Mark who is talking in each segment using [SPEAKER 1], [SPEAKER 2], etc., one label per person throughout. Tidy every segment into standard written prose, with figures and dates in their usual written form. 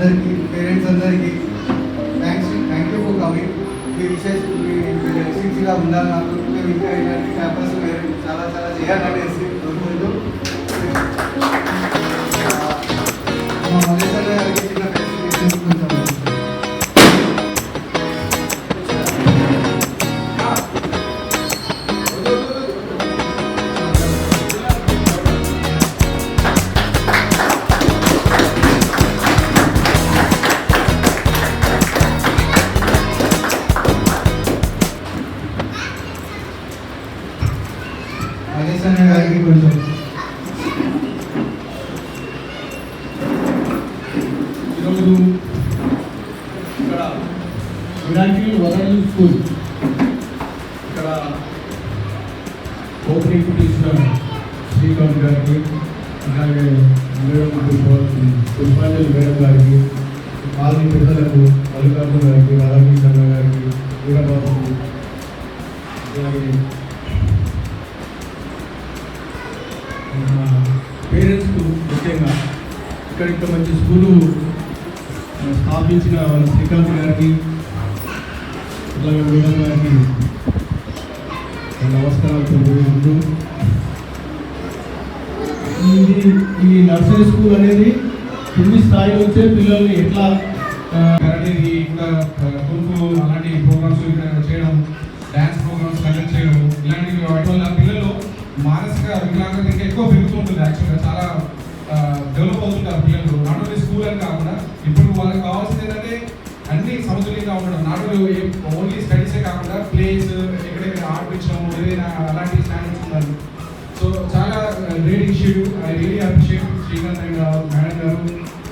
[SPEAKER 1] అందరికీ పేరెంట్స్ అందరికీ thank you for coming. Me wishes ఇలా ఉండాలి నాకు. మేము ఇంకా ఇలాంటి క్యాంపస్ చాలా చాలా చేయాలనేసి కోరుకుంటూ మా మల్లేశ్వర గారికి చిన్న ప్రెజెంటేషన్ కొంచెం మల్లేశ్వర గారికి కొంచెం
[SPEAKER 2] ఈరోజు ఇక్కడ విరాటి వరల్డ్ స్కూల్ ఇక్కడ ఓపెనింగ్ ఇచ్చిన శ్రీకాంత్ గారికి, అలాగే మేడం పుష్పాంజలి మేడం గారికి, కాలనీ పెద్దలకు, మల్లికార్జున గారికి, రాధాకృష్ణ గారికి, వీరబాబుకు, అలాగే పేరెంట్స్కు ముఖ్యంగా ఇక్కడ ఇంత మంచి స్కూలు స్థాపించిన శ్రీకాంత్ గారికి, అలాగే మేడం గారికి నమస్కారాలు తెలియజేస్తూ, ఈ నర్సరీ స్కూల్ అనేది కింది స్థాయి వచ్చే పిల్లల్ని ఎట్లా అనేది ఇంకా కుంకు అలాంటి ప్రోగ్రామ్స్ చేయడం, డ్యాన్స్ ప్రోగ్రామ్స్ కండక్ట్ చేయడం, ఇలాంటివి వాటి వల్ల పిల్లలు మానసిక వికలాంగత ఇంకా ఎక్కువ పెరుగుతుంటుంది. యాక్చువల్గా చాలా డెవలప్ అవుతుంటారు పిల్లలు. నాట్ ఓన్లీ స్కూల్ అని కాకుండా ఇప్పుడు వాళ్ళకి కావాల్సింది ఏంటంటే అన్ని సమతుల్యంగా ఉండడం. నాట్ ఓన్లీ స్టడీసే కాకుండా ప్లేస్, ఎక్కడెక్కడ ఆడిపించడం, ఏదైనా అలాంటి స్టాండర్డ్స్ ఉండాలి. సో చాలా great initiative. I really appreciate Srikanth and madam గారు.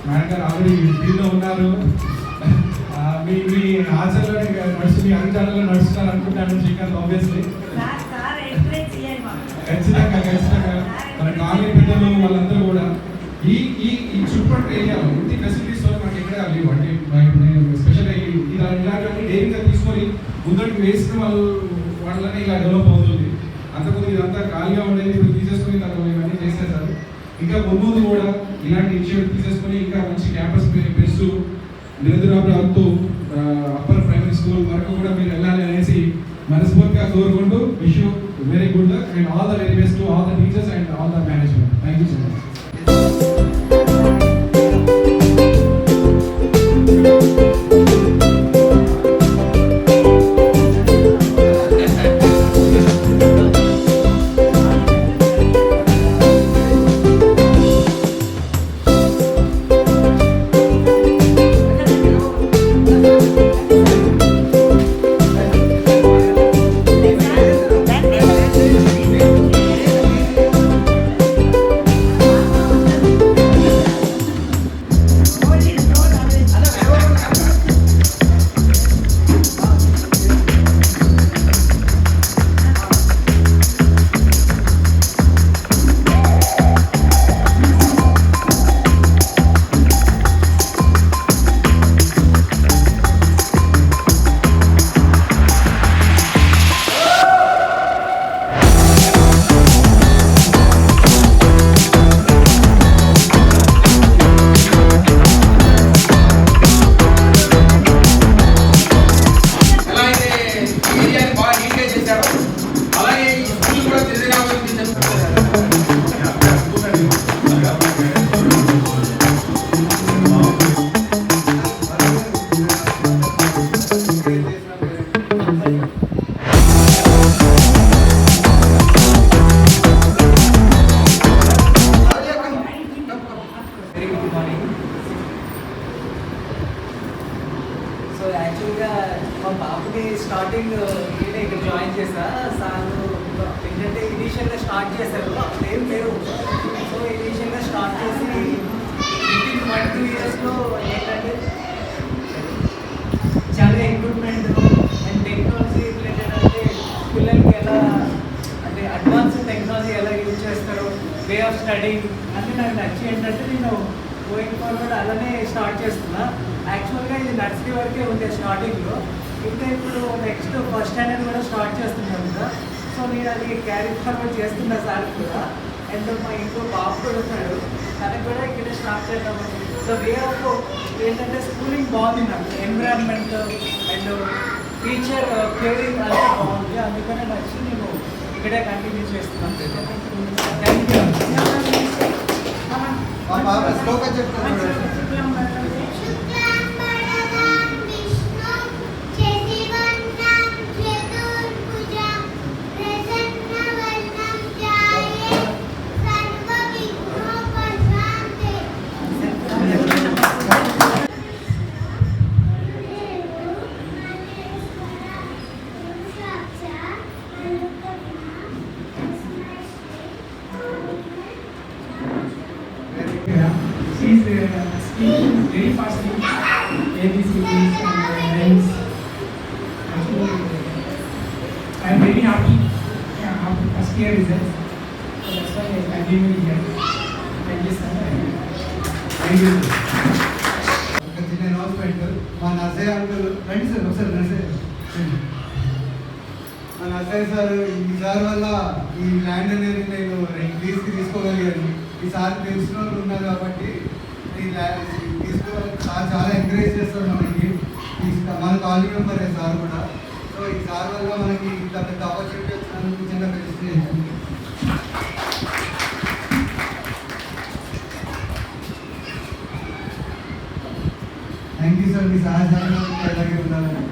[SPEAKER 2] మేడం గారు ఆల్రెడీ ఫీల్డ్లో ఉన్నారు. మీ ఆచరణలో నడుస్తుంది, మీ అధికారంలో నడుస్తున్నారు అనుకుంటాను శ్రీకాంత్. ఆబ్వియస్లీ ఖచ్చితంగా మన కాలనీ పిల్లలు వాళ్ళందరూ కూడా ఈ ఈ చుట్టుపక్కల ఏరియాలో ఇంటి ఫెసిలిటీస్ మనకి ఎక్కడ లేవు. అంటే నేను స్పెషల్గా ఇలాంటివన్నీ డైరీగా తీసుకొని ముందరికి వేసిన వాళ్ళని ఇలా డెవలప్ అవుతుంది. అంతకుముందు ఇదంతా ఖాళీగా ఉండేది, ఇప్పుడు తీసేసుకొని ఇవన్నీ చేసేసారు. ఇంకా ముందు కూడా ఇలాంటి ఇనిషియేటివ్ తీసేసుకొని ఇంకా మంచి క్యాంపస్ పెంచుతూ నిరంతరాలతో అప్పర్ ప్రైమరీ స్కూల్ వరకు కూడా మీరు వెళ్ళాలి అనేసి మనస్ఫూర్తిగా కోరుకుంటూ wish you very good luck and all the very best to all the teachers and all the management. Thank you so much.
[SPEAKER 3] యాక్చువల్గా మా బాబుని స్టార్టింగ్ నేనే ఇక్కడ జాయిన్ చేశా. సార్ ఏంటంటే ఇనీషియల్గా స్టార్ట్ చేశారు, ఏం లేవు. సో ఇనీషియల్గా స్టార్ట్ చేసి 1-2 ఇయర్స్లో ఏంటంటే చాలా ఇంప్రూవ్మెంట్ అండ్ టెక్నాలజీ రిలేటెడ్, అంటే పిల్లలకి ఎలా అంటే అడ్వాన్స్ టెక్నాలజీ ఎలా యూజ్ చేస్తారో, వే ఆఫ్ స్టడీయింగ్ అంటే నాకు నచ్చి ఏంటంటే నేను గోయింగ్ ఫార్వర్డ్ అలానే స్టార్ట్ చేస్తున్నా. యాక్చువల్గా ఇది నర్సరీ వరకే ఉంది స్టార్టింగ్లో, ఇంకా ఇప్పుడు నెక్స్ట్ ఫస్ట్ స్టాండర్డ్ కూడా స్టార్ట్ చేస్తున్నాం కదా. సో నేను అది క్యారీ ఫార్వర్డ్ చేస్తున్నా సార్ కూడా. అండ్ మా ఇంకో బాబు కూడా ఉన్నాడు, తనకు కూడా ఇక్కడ స్టార్ట్ చేద్దామని ద వే ఆఫ్ ఏంటంటే స్కూలింగ్ బాగుంది నాకు, ఎన్విరాన్మెంట్ అండ్ టీచర్ కేరింగ్ అంతా బాగుంది. అందుకనే నచ్చి నేను ఇక్కడే కంటిన్యూ చేస్తున్నాను. Thank you.
[SPEAKER 1] మా పాప శ్లోకం చెప్తాను.
[SPEAKER 4] She's speaking very fastly, ABCDs and rhymes. Actually, I am very happy after first year results. So that's why I continue here. Thank you, sir.
[SPEAKER 2] Thank you.
[SPEAKER 1] ఒక చిన్న అనౌన్స్మెంట్. మా Narsaiah uncle రండి sir, ఒకసారి నర్సయ్య మా నర్సయ్య సార్, ఈ sir వల్ల ఈ land అనేది నేను లీజ్కి తీసుకోగలిగాను. ఈ సార్ తెలిసిన వాళ్ళు ఉన్నారు కాబట్టి ఈ ల్యాండ్ తీసుకోవాలి. సార్ చాలా ఎంకరేజ్ చేస్తారు మనకి. మన కాలనీ మెంబరే సార్ కూడా. సో ఈ సార్ వల్ల మనకి ఇంత పెద్ద ఆపర్చునిటీ వచ్చినందుకు చిన్న ఫెసిలిటీ. థ్యాంక్ యూ సార్, మీ సహాయ సహకారాలు అలాగే ఉండాలని.